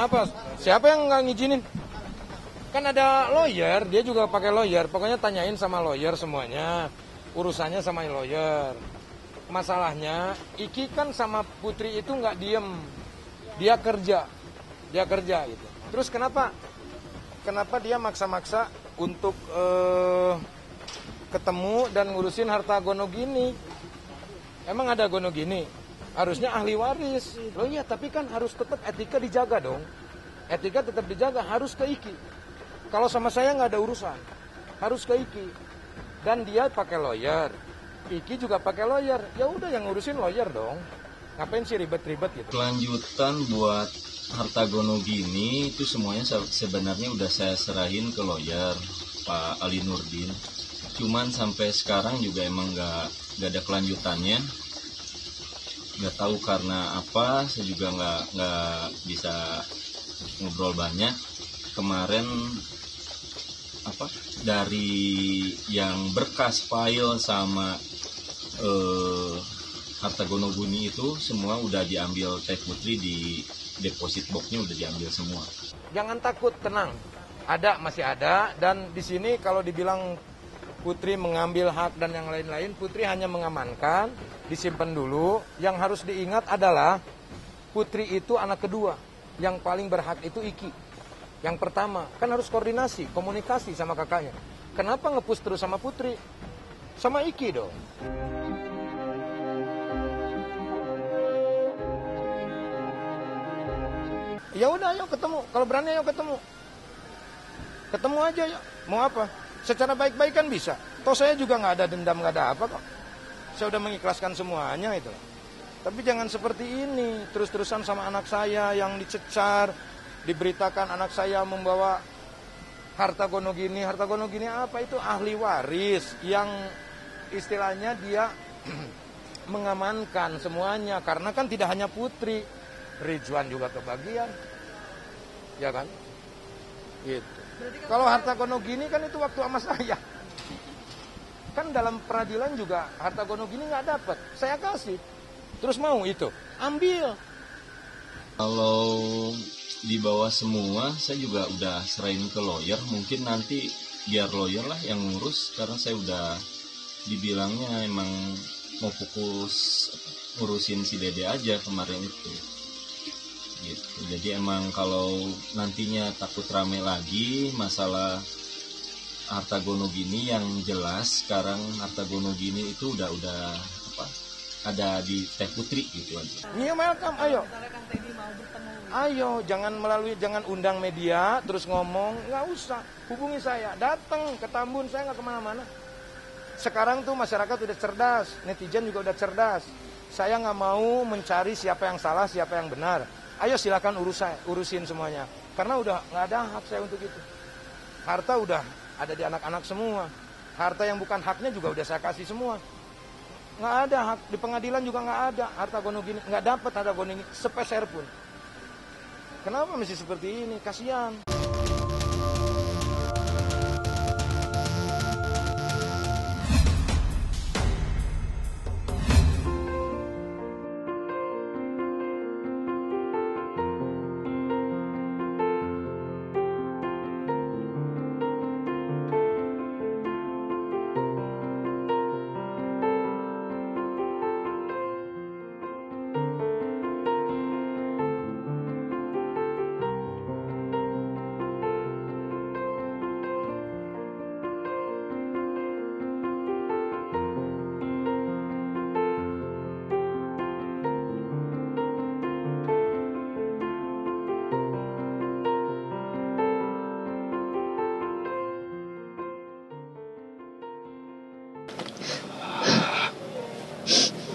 Kenapa? Siapa yang nggak ngizinin? Kan ada lawyer, dia juga pakai lawyer. Pokoknya tanyain sama lawyer semuanya. Urusannya sama lawyer. Masalahnya, Iki kan sama Putri itu nggak diem. Dia kerja gitu. Terus kenapa dia maksa-maksa untuk ketemu dan ngurusin harta gono gini? Emang ada gono gini? Harusnya ahli waris. Loh iya, tapi kan harus tetap etika dijaga dong. Etika tetap dijaga, harus ke Iki. Kalau sama saya nggak ada urusan, harus ke Iki. Dan dia pakai lawyer, Iki juga pakai lawyer. Ya udah, yang ngurusin lawyer dong. Ngapain sih ribet-ribet gitu? Kelanjutan buat harta gono gini itu semuanya sebenarnya udah saya serahin ke lawyer Pak Ali Nurdin. Cuman sampai sekarang juga emang nggak ada kelanjutannya. Nggak tahu karena apa, saya juga nggak bisa ngobrol banyak. Kemarin dari yang berkas file sama harta gono guni itu semua udah diambil Teh Putri, di deposit boxnya udah diambil semua. Jangan takut, tenang. Masih ada. Dan di sini kalau dibilang Putri mengambil hak dan yang lain-lain, Putri hanya mengamankan, disimpan dulu. Yang harus diingat adalah Putri itu anak kedua. Yang paling berhak itu Iki. Yang pertama, kan harus koordinasi, komunikasi sama kakaknya. Kenapa nge-push terus sama Putri? Sama Iki dong. Ya udah, ayo ketemu. Kalau berani ayo ketemu. Ketemu aja ya. Mau apa? Secara baik-baik kan bisa. Toh saya juga nggak ada dendam, nggak ada apa kok. Saya udah mengikhlaskan semuanya itu. Tapi jangan seperti ini. Terus-terusan sama anak saya yang dicecar. Diberitakan anak saya membawa harta gono gini apa itu ahli waris yang istilahnya dia mengamankan semuanya, karena kan tidak hanya Putri, Ridwan juga kebagian, ya kan? Gitu. Kalau harta gono gini kan itu waktu sama saya, kan dalam peradilan juga harta gono gini nggak dapat, saya kasih, terus mau itu ambil. Kalau di bawah semua, saya juga udah serahin ke lawyer. Mungkin nanti biar lawyer lah yang ngurus, karena saya udah dibilangnya emang mau fokus ngurusin si Dede aja kemarin itu. Gitu. Jadi emang kalau nantinya takut rame lagi masalah harta gono gini, yang jelas sekarang harta gono gini itu udah ada di Teh Putri gitu aja. Iya, welcome, ayo. Ayo, jangan undang media, terus ngomong, nggak usah. Hubungi saya, datang ke Tambun, saya nggak kemana-mana. Sekarang tuh masyarakat udah cerdas, netizen juga udah cerdas. Saya nggak mau mencari siapa yang salah, siapa yang benar. Ayo silakan urusin semuanya. Karena udah nggak ada hak saya untuk itu. Harta udah ada di anak-anak semua. Harta yang bukan haknya juga udah saya kasih semua. Nggak ada hak, di pengadilan juga nggak ada harta gono gini, nggak dapat harta gono gini sepeser pun. Kenapa mesti seperti ini? Kasihan.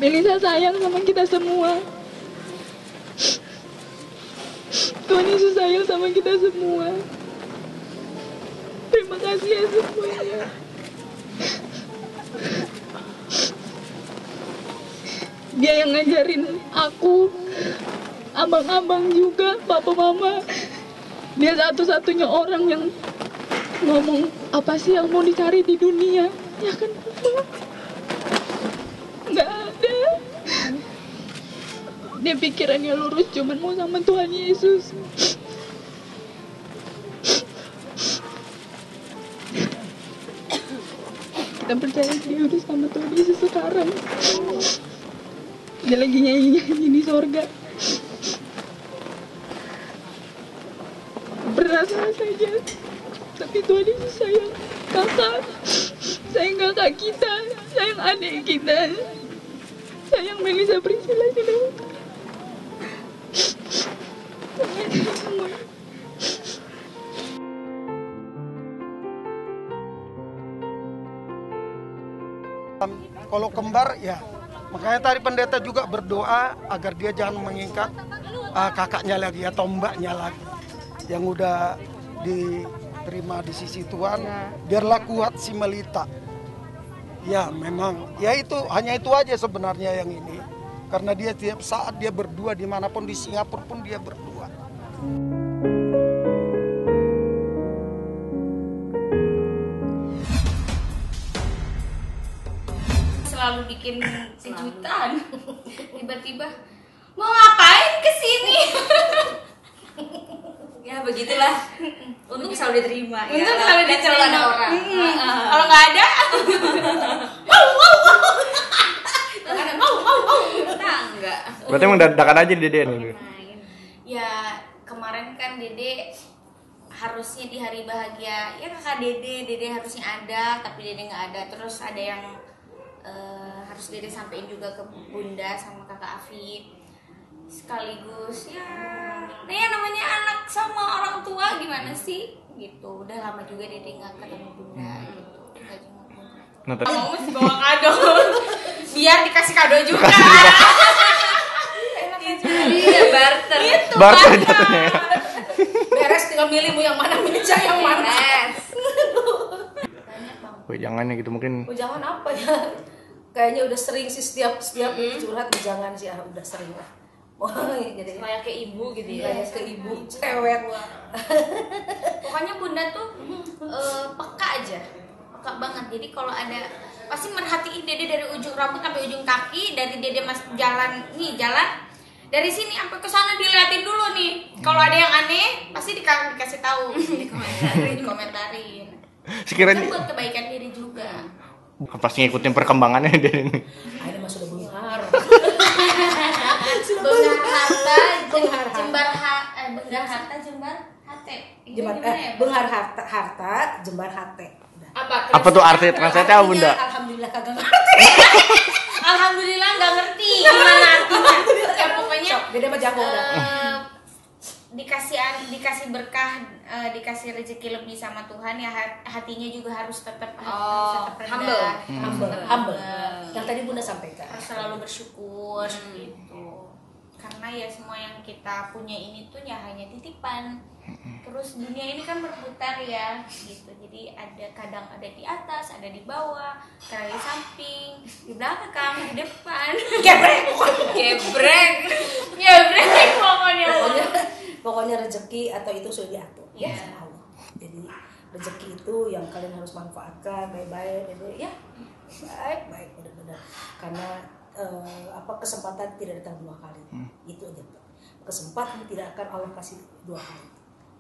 Melisa sayang sama kita semua. Tuhan Yesus sayang sama kita semua. Terima kasih ya semuanya. Dia yang ngajarin aku, abang-abang juga, papa mama. Dia satu-satunya orang yang ngomong apa sih yang mau dicari di dunia. Ya kan papa? Nggak ada. Dia pikirannya lurus, cuman mau sama Tuhan Yesus. kita percaya dia udah sama Tuhan Yesus sekarang. Dia lagi nyanyi-nyanyi di sorga. Berasa saja, tapi Tuhan Yesus sayang kakak, sayang kakak kita, sayang adik kita, sayang Melisa Priscilla juga. Sayang semua. Kalau kembar ya, makanya tadi pendeta juga berdoa agar dia jangan mengikat kakaknya lagi atau mbaknya lagi yang udah diterima di sisi Tuhan. Biarlah kuat si Melita. Ya memang, ya itu hanya itu aja sebenarnya yang ini. Karena dia tiap saat dia berdua, dimanapun di Singapura pun dia berdua. Selalu bikin kejutan. Tiba-tiba mau ngapain kesini? Ya begitulah. Untung selalu diterima. Untung selalu diterima. Ada orang. Kalau nggak ada, mau. Enggak. Berarti emang dadakan aja Dede nih. Ya kemarin kan Dede harusnya di hari bahagia ya kakak Dede harusnya ada, tapi Dede nggak ada. Terus ada yang harus Dede sampein juga ke Bunda sama kakak Afif sekaligus ya. Nah ya namanya anak sama orang tua gimana sih gitu. Udah lama juga Dede nggak ketemu Bunda gitu. Nggak jenguk Bunda. Mau sih bawa kado biar dikasih kado juga. Iya barter. Itu Barter jatuhnya ya. Beres tinggal milih mau yang mana, meja yang mana. Wih, jangan ya gitu mungkin. Oh, jangan apa ya? Kayaknya udah sering sih setiap curhat jangan sih udah sering lah. Oh, jadi kayak ke ibu gitu ya. kayak ke ibu cewek. Pokoknya Bunda tuh peka aja. Peka banget. Jadi kalau ada pasti merhatiin Dede dari ujung rambut sampai ujung kaki, dari Dede mas jalan dari sini sampai ke sana diliatin dulu nih. Kalau ada yang aneh pasti dikasih tahu, dikomentarin. Sekiranya Itu buat kebaikan diri juga. pasti ngikutin perkembangannya Dede ini. Ini mah sudah benghar. Benghar harta, jembar hate. Benghar harta, jembar hate. Apa tuh arti translate-nya apa Bunda? Alhamdulillah kagak ngerti. Alhamdulillah nggak ngerti gimana artinya. Ya pokoknya Beda sama jago udah. dikasih berkah, dikasih rezeki lebih sama Tuhan ya, hatinya juga harus tetap rendah, Humble. Yang tadi Bunda sampaikan. harus selalu bersyukur gitu. Karena ya semua yang kita punya ini tuh ya hanya titipan. Terus dunia ini kan berputar ya gitu. Jadi kadang ada di atas, ada di bawah, kadang di samping, di belakang, di depan. Gebrek Pokoknya rezeki atau itu sudah diatur ya Yeah. sama Allah. Jadi rezeki itu yang kalian harus manfaatkan baik-baik, ya baik benar-benar. Karena kesempatan tidak datang dua kali. Itu aja. Kesempatan tidak akan Allah kasih dua kali.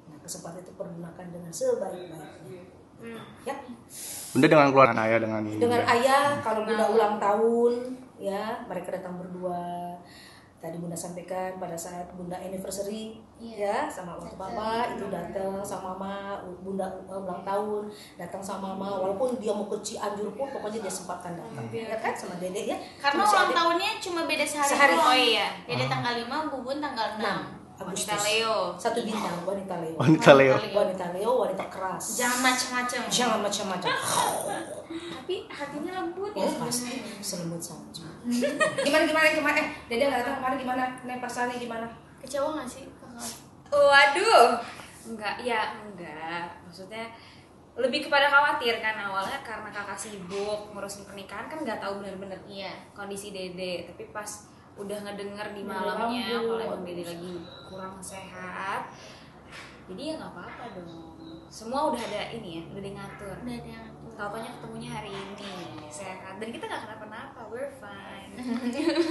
Nah, kesempatan itu pergunakan dengan sebaik-baiknya. Ya. Bunda dengan keluarga ayah dengan Ayah kalau Bunda ulang tahun ya mereka datang berdua. Tadi Bunda sampaikan pada saat Bunda anniversary ya sama waktu Papa itu datang sama Mama. Bunda ulang tahun datang sama Mama, walaupun dia mau ke Cianjur pun pokoknya dia sempatkan datang ya kan sama Dede ya. Karena Cuma ulang tahunnya cuma beda sehari. Oh iya, Dede tanggal 5, Bubun tanggal 6. Wanita Agustus. Leo. Satu bintang wanita Leo. Wanita Leo, wanita keras. Jangan macam-macam. Tapi hatinya lembut ya Pasti selembut salju. Gimana? Dede nggak datang kemarin gimana? Perasaannya gimana? Kecewa nggak sih? Waduh, enggak. Maksudnya lebih kepada khawatir kan awalnya karena kakak sibuk ngurusin pernikahan kan nggak tahu benar-benar kondisi Dede. Tapi pas udah ngedenger di malamnya kalau emang Dede lagi kurang sehat, jadi ya nggak apa-apa dong. Semua udah ada ini ya, udah ngatur. Tau-taunya ketemunya hari ini sehat dan kita nggak kenapa-napa, we're fine.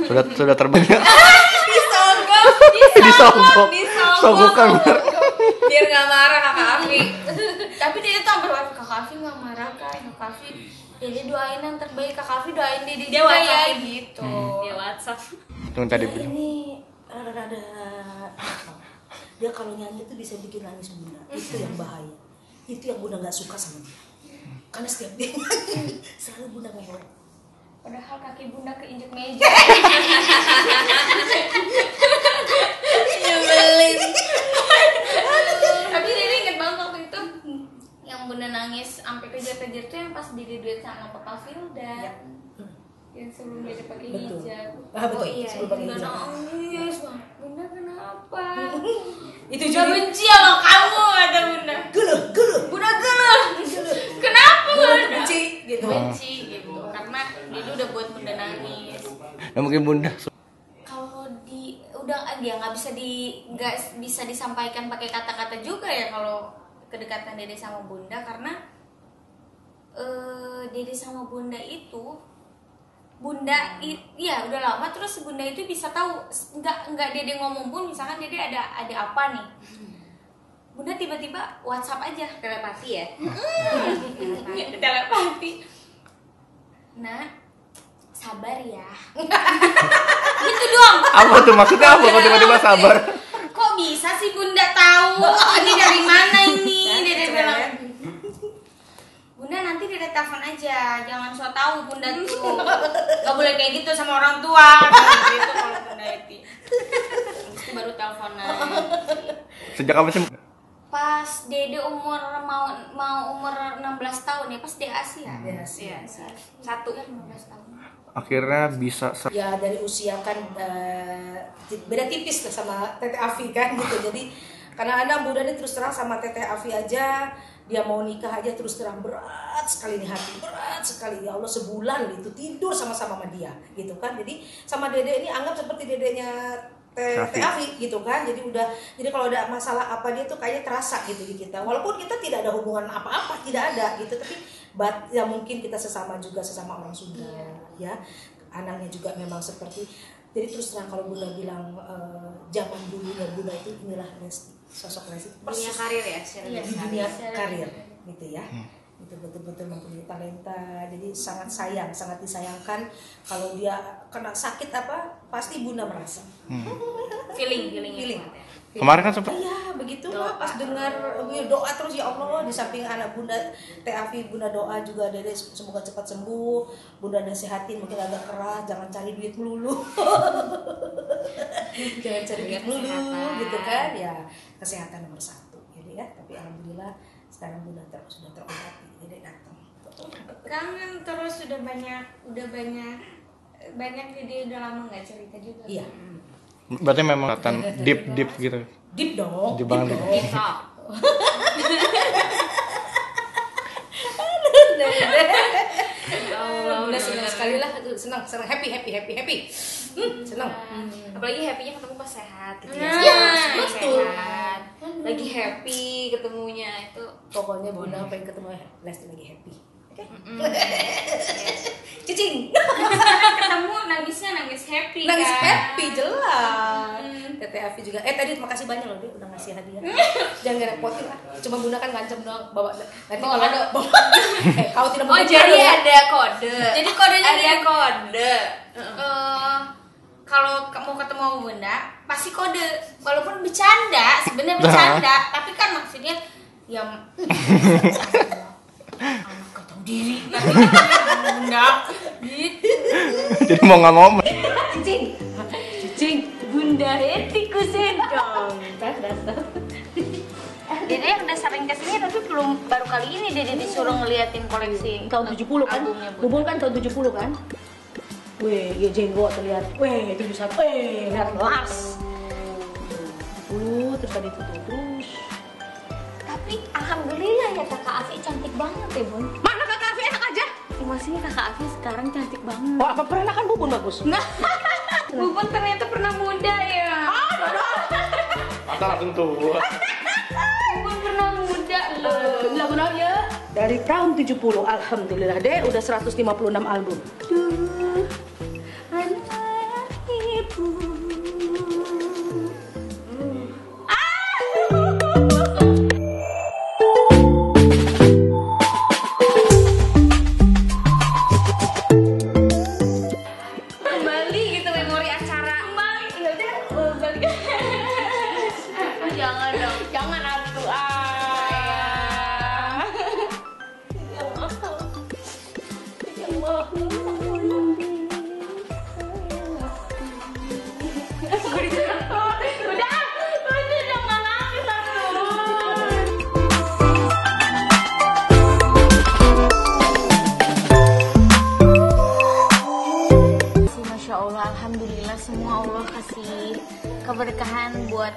Sudah terbang. Disogok biar nggak marah kakak Afi. Tapi dia tuh sampai kakak Afi nggak marah kan, kakak Afi Dede doain yang terbaik, Kak Alfi doain Dede Dia juga WhatsApp ya gitu. Dia WhatsApp. Itu tadi Ya, ini rada-rada dia kalau nyanyi itu bisa bikin nangis Bunda. Itu yang bahaya. Itu yang Bunda nggak suka sama dia. Karena setiap dia nyanyi selalu Bunda ngomong. Padahal kaki Bunda keinjek meja. Nyebelin. Tapi Dede inget banget waktu itu yang Bunda nangis sampai kejar-kejar tuh yang pas Dede duet sama Papa Filda. Ya. Yang sebelum Dede pakai Betul. hijab. Betul. Oh iya, Sebelum pakai Bunda hijab. nangis. Bunda kenapa? Itu Bunda juga benci sama kamu kata Bunda. geluh. Bunda geluh. Kenapa Bunda? Benci gitu. Benci gitu. Karena Dede udah buat Bunda nangis. Ya mungkin Bunda. Kalau udah dia nggak bisa disampaikan pakai kata-kata juga ya kalau kedekatan Dede sama Bunda, karena Dede sama Bunda itu ya udah lama, terus Bunda itu bisa tahu nggak Dede ngomong pun, misalkan Dede ada apa nih, Bunda tiba-tiba WhatsApp aja, Telepati ya. telepati. Nah, sabar ya. Gitu dong. Apa tuh maksudnya apa? Kok tiba-tiba sabar? Kok bisa sih Bunda tahu? Ini dari mana ini? Dede bilang. Bunda nanti Dede telepon aja, jangan so tahu Bunda tuh. Gak boleh kayak gitu sama orang tua. Gitu kalau Bunda itu. Habis itu baru teleponan. Sejak kapan sih? Pas Dede umur mau umur 16 tahun ya, pas dia Asia. Iya. Satu ya 15 tahun. Akhirnya bisa Ya dari usia kan beda tipis lah sama Tete Afi kan gitu. Jadi karena Bunda ini terus terang sama Tete Afi aja, dia mau nikah aja terus terang berat sekali nih hati, berat sekali, ya Allah, sebulan gitu tidur sama-sama sama dia gitu kan. Jadi sama Dede ini anggap seperti dedenya Tete Afi gitu kan. Jadi kalau ada masalah apa dia tuh kayaknya terasa gitu di kita, walaupun kita tidak ada hubungan apa-apa, tidak ada gitu, tapi ya mungkin kita sesama orang Sunda ya, anaknya juga memang seperti. Jadi terus terang kalau Bunda bilang zaman dulunya Bunda itu inilah Lesti, sosok Lesti Dunia karir ya, di dunia karir gitu ya. Itu betul-betul mempunyai talenta, jadi sangat disayangkan kalau dia kena sakit apa pasti Bunda merasa feeling. kemarin kan sempat. Iya begitu lah, pas dengar doa terus ya Allah, di samping anak Bunda Teh Afi, Bunda doa juga Dede semoga cepat sembuh, Bunda nasehatin mungkin agak keras, jangan cari duit melulu. Jangan cari duit melulu gitu kan ya, kesehatan nomor 1 jadi ya. Tapi alhamdulillah sekarang Bunda sudah terobati, Dede datang. Kangen terus, udah banyak Dede udah lama nggak cerita juga. Iya. Berarti memang kelihatan deep gitu. Deep dong. Deep banget. Bunda senang sekali lah, senang happy. Senang. Apalagi happy-nya ketemu pas sehat gitu ya. Iya, Pas betul. sehat. Lagi happy ketemunya itu. Pokoknya Bunda pengen ketemu Lesti lagi happy. Oke. Cicing. Ketemu nangisnya nangis happy Nangis kan. happy jelas. Tete Afi juga. Tadi terima kasih banyak loh, dia udah ngasih hadiah. Jangan ngerepotin lah. Cuma Bunda kan ngancam doang bawa nanti Bawa kalau kado. kau tidak Oh mau jadi ada kode. Jadi kodenya ada gini, kode. kalau mau ketemu sama Bunda pasti kode, walaupun bercanda, sebenarnya bercanda, tapi kan maksudnya ya anak gak tahu diri tapi Bunda gitu. Jadi mau nggak mau. Cicing. Bunda Etiku Sendong. Dede yang udah sering kesini tapi baru kali ini Dede disuruh ngeliatin koleksi Tahun 70 kan? albumnya Bunda. Bubun kan tahun 70 kan? Weh, ya jenggot terlihat. Weh, itu bisa. Lihat las. 70 terus tadi terus. Tapi alhamdulillah ya kakak Afi cantik banget ya Bun. Mana kakak Afi enak aja? Maksudnya kakak Afi sekarang cantik banget. Oh, apa pernah kan Bubun bagus? Nah, Bubun ternyata pernah muda ya. Masa langsung tua. Bubun pernah muda loh. Benar ya. Dari tahun 70, alhamdulillah deh udah 156 album. Anak ibu.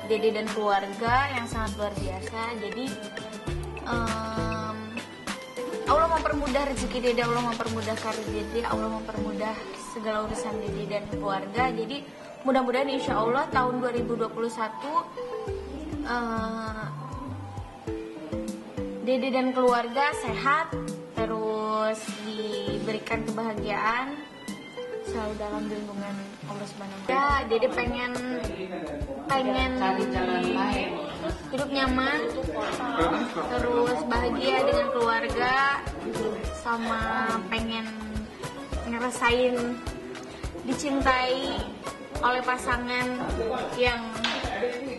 Dede dan keluarga yang sangat luar biasa. Jadi Allah mempermudah rezeki Dede, Allah mempermudah karir Dede, Allah mempermudah segala urusan Dede dan keluarga. Jadi mudah-mudahan insya Allah tahun 2021 Dede dan keluarga sehat, terus diberikan kebahagiaan, selalu dalam lindungan Allah Subhanahu wa Ta'ala. Ya, Dede pengen hidup nyaman, terus bahagia dengan keluarga, sama pengen ngerasain dicintai oleh pasangan yang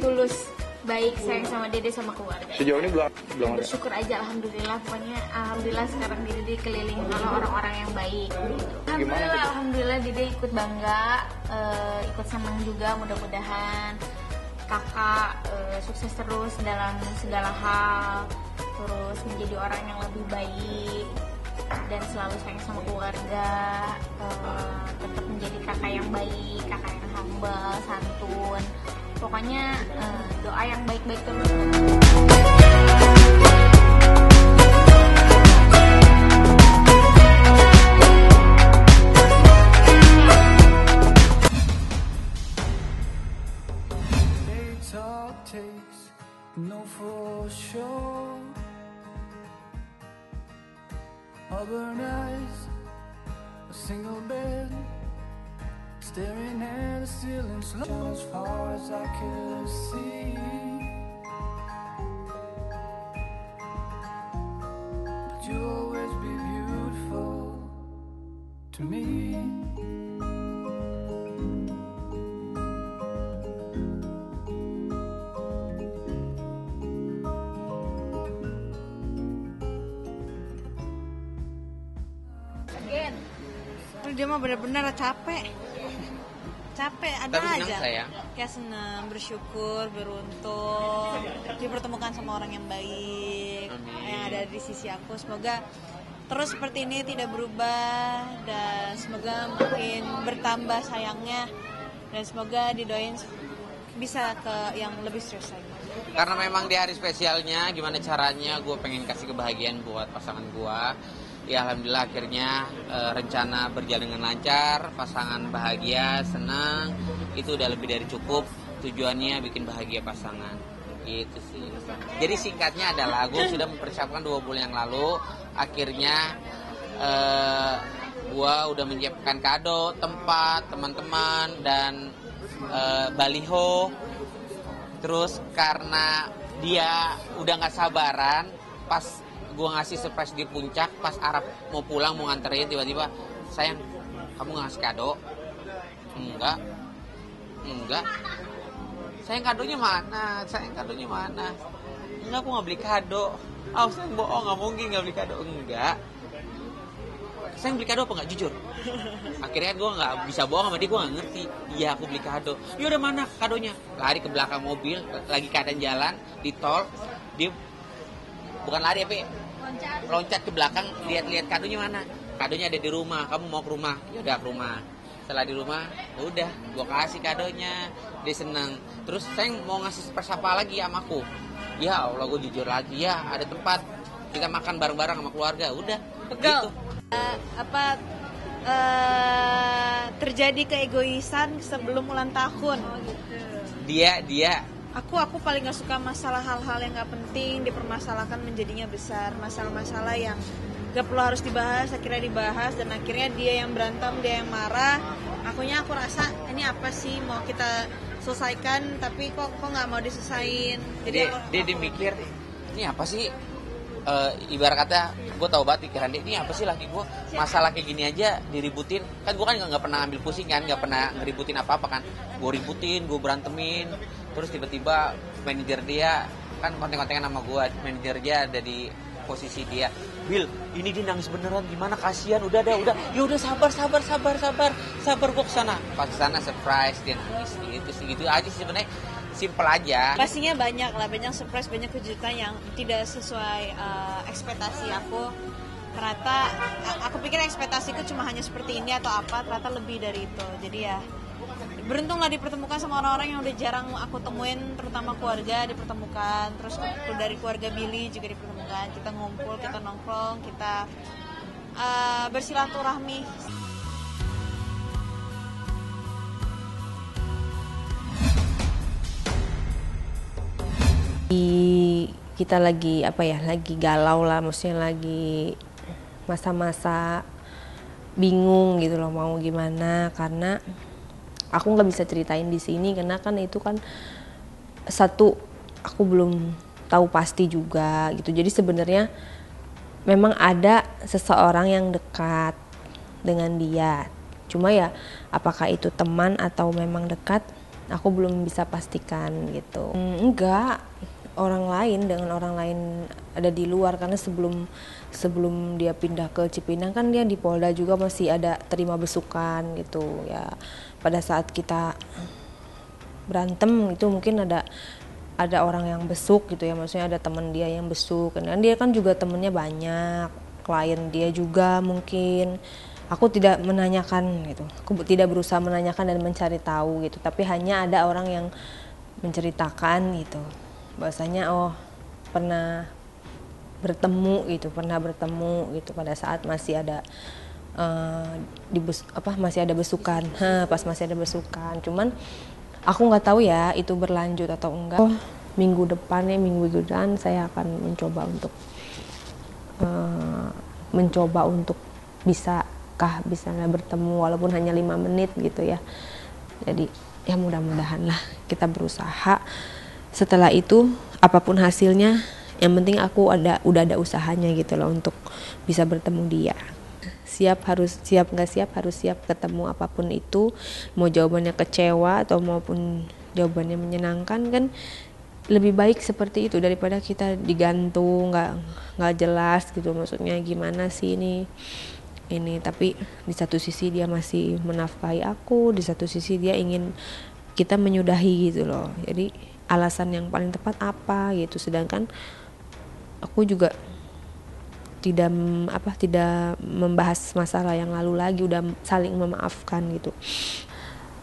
tulus, baik, sayang sama Dede sama keluarga. Sejauh ini belum ada. Bersyukur aja, alhamdulillah. Pokoknya alhamdulillah sekarang Dede dikelilingi oleh orang-orang yang baik. Alhamdulillah Dede ikut bangga, ikut senang juga. Mudah-mudahan kakak sukses terus dalam segala hal, terus menjadi orang yang lebih baik dan selalu sayang sama keluarga, tetap menjadi kakak yang baik, kakak yang humble, santun. Pokoknya doa yang baik-baik terus. Staring at the ceiling, slow as far as I could see. But you'll always be beautiful to me. Again, dia mah benar-benar capek ada tapi aja sayang. Kayak senang, bersyukur, beruntung dipertemukan sama orang yang baik. Amin. Yang ada di sisi aku. Semoga terus seperti ini, tidak berubah, dan semoga makin bertambah sayangnya, dan semoga didoain bisa ke yang lebih serius lagi. Karena memang di hari spesialnya, gimana caranya gue pengen kasih kebahagiaan buat pasangan gue. Ya alhamdulillah akhirnya rencana berjalan dengan lancar, pasangan bahagia, senang, itu udah lebih dari cukup. Tujuannya bikin bahagia pasangan, gitu sih. Jadi singkatnya adalah gue sudah mempersiapkan 2 bulan yang lalu. Akhirnya gue udah menyiapkan kado, tempat, teman-teman, dan baliho. Terus karena dia udah gak sabaran, pas gue ngasih surprise di puncak, pas Arab mau pulang, mau nganterin, tiba-tiba, sayang, kamu ngasih kado? Enggak. Sayang, kadonya mana? Enggak, aku gak beli kado. Sayang bohong, gak mungkin gak beli kado. Enggak. Sayang beli kado apa nggak, jujur? Akhirnya gue nggak bisa bohong sama dia, gue nggak ngerti. Iya, aku beli kado. Yaudah, mana kadonya? Lari ke belakang mobil, lagi keadaan jalan di tol, dia bukan lari apa, loncat ke belakang, lihat-lihat kadonya mana. Kadonya ada di rumah. Kamu mau ke rumah? Yaudah, ke rumah. Setelah di rumah, udah gue kasih kadonya, dia seneng. Terus sayang mau ngasih surprise apa lagi sama aku? Ya Allah, gue jujur lagi, ya ada tempat kita makan bareng-bareng sama keluarga. Udah gitu. Terjadi keegoisan sebelum ulang tahun. Dia Aku paling gak suka masalah hal-hal yang gak penting dipermasalahkan menjadinya besar. Masalah-masalah yang gak perlu harus dibahas, akhirnya dibahas, dan akhirnya dia yang berantem, dia yang marah. Aku rasa ini apa sih mau kita selesaikan, tapi kok gak mau diselesain. Jadi dia mikir, ini apa sih? Ibarat kata, gue tau banget pikiran dia, ini apa sih laki gue, masalah kayak gini aja diributin. Kan gue kan gak pernah ambil pusing kan, gak pernah ngeributin apa-apa kan. Gue ributin, gue berantemin. Terus tiba-tiba manajer dia, kan konten-kontengan sama gue, manajer dia ada di posisi dia, Bill, ini dia nangis beneran, gimana, kasihan, udah, ya udah sabar, gue kesana. Pas kesana surprise, dia nangis, gitu aja sih sebenarnya. Simple aja. Pastinya banyak surprise, banyak kejutan yang tidak sesuai ekspektasi aku. Ternyata aku pikir ekspektasiku cuma hanya seperti ini atau apa, ternyata lebih dari itu. Jadi ya beruntung lah dipertemukan sama orang-orang yang udah jarang aku temuin, terutama keluarga dipertemukan, terus dari keluarga Billy juga dipertemukan. Kita ngumpul, kita nongkrong, kita bersilaturahmi. Kita lagi lagi galau lah, maksudnya lagi masa-masa bingung gitu loh mau gimana, karena aku nggak bisa ceritain di sini karena kan itu kan satu aku belum tahu pasti juga gitu. Jadi sebenarnya memang ada seseorang yang dekat dengan dia, cuma ya apakah itu teman atau memang dekat aku belum bisa pastikan gitu. Enggak, orang lain dengan orang lain ada di luar, karena sebelum dia pindah ke Cipinang kan dia di Polda juga masih ada terima besukan gitu ya. Pada saat kita berantem itu mungkin ada orang yang besuk gitu ya, maksudnya ada teman dia yang besuk, dan dia kan juga temennya banyak, klien dia juga mungkin. Aku tidak menanyakan gitu, aku tidak berusaha menanyakan dan mencari tahu gitu, tapi hanya ada orang yang menceritakan gitu bahwasanya pernah bertemu gitu pada saat masih ada masih ada besukan, pas masih ada besukan. Cuman aku nggak tahu ya itu berlanjut atau enggak. Minggu depan saya akan mencoba untuk bisa bertemu walaupun hanya 5 menit gitu ya. Jadi ya mudah-mudahan lah kita berusaha. Setelah itu apapun hasilnya, yang penting aku udah ada usahanya gitu loh untuk bisa bertemu dia. Siap nggak siap harus siap ketemu apapun itu, mau jawabannya kecewa atau maupun jawabannya menyenangkan, kan lebih baik seperti itu daripada kita digantung nggak jelas gitu, maksudnya gimana sih ini tapi di satu sisi dia masih menafkahi aku, di satu sisi dia ingin kita menyudahi gitu loh. Jadi alasan yang paling tepat apa gitu, sedangkan aku juga tidak membahas masalah yang lalu lagi, udah saling memaafkan gitu.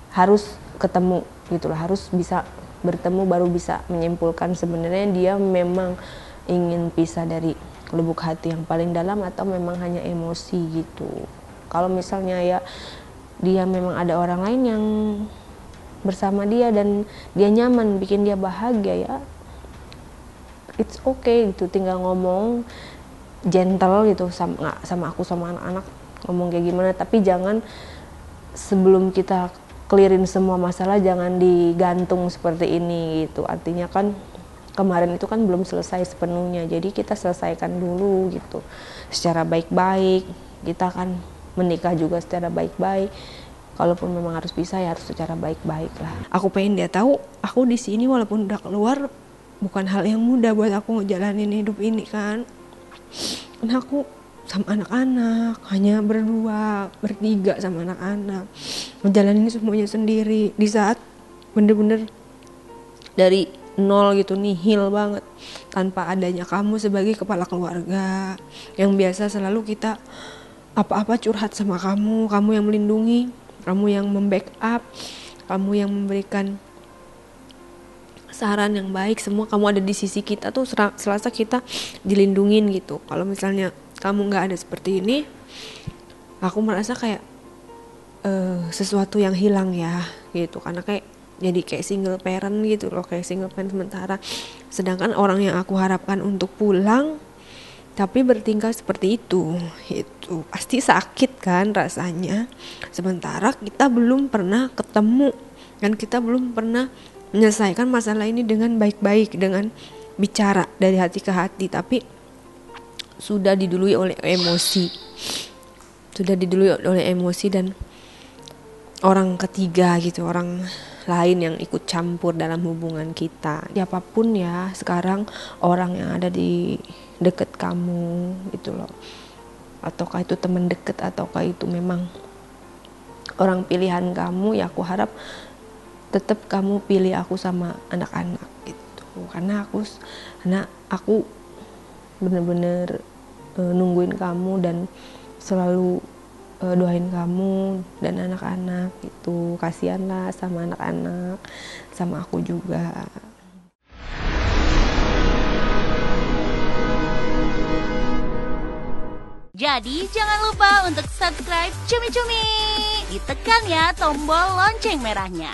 Harus ketemu gitu lah, harus bisa bertemu baru bisa menyimpulkan sebenarnya dia memang ingin pisah dari lubuk hati yang paling dalam atau memang hanya emosi gitu. Kalau misalnya ya dia memang ada orang lain yang bersama dia dan dia nyaman, bikin dia bahagia, ya it's okay gitu, tinggal ngomong gentle gitu sama aku sama anak-anak, ngomong kayak gimana, tapi jangan sebelum kita clearin semua masalah jangan digantung seperti ini gitu. Artinya kan kemarin itu kan belum selesai sepenuhnya, jadi kita selesaikan dulu gitu secara baik-baik. Kita kan menikah juga secara baik-baik. Kalaupun memang harus pisah ya harus secara baik-baik lah. Aku pengen dia tahu aku di sini walaupun udah keluar bukan hal yang mudah buat aku ngejalanin hidup ini kan. Karena aku sama anak-anak hanya bertiga sama anak-anak ngejalanin semuanya sendiri di saat bener-bener dari nol gitu, nihil banget, tanpa adanya kamu sebagai kepala keluarga yang biasa selalu kita apa-apa curhat sama kamu yang melindungi, kamu yang membackup, kamu yang memberikan saran yang baik, semua kamu ada di sisi kita tuh, selasa kita dilindungin gitu. Kalau misalnya kamu nggak ada seperti ini, aku merasa kayak sesuatu yang hilang ya gitu, karena jadi kayak single parent gitu loh, kayak single parent sementara. Sedangkan orang yang aku harapkan untuk pulang tapi bertingkah seperti itu pasti sakit kan rasanya. Sementara kita belum pernah ketemu dan kita belum pernah menyelesaikan masalah ini dengan baik-baik, dengan bicara dari hati ke hati, tapi sudah didului oleh emosi dan orang ketiga gitu, orang lain yang ikut campur dalam hubungan kita. Siapapun ya sekarang orang yang ada di deket kamu gitu loh, ataukah itu teman deket ataukah itu memang orang pilihan kamu, ya aku harap tetap kamu pilih aku sama anak-anak gitu, karena aku bener-bener nungguin kamu dan selalu doain kamu dan anak-anak itu, kasihanlah sama anak-anak, sama aku juga. Jadi jangan lupa untuk subscribe Cumi Cumi. Ditekan ya tombol lonceng merahnya.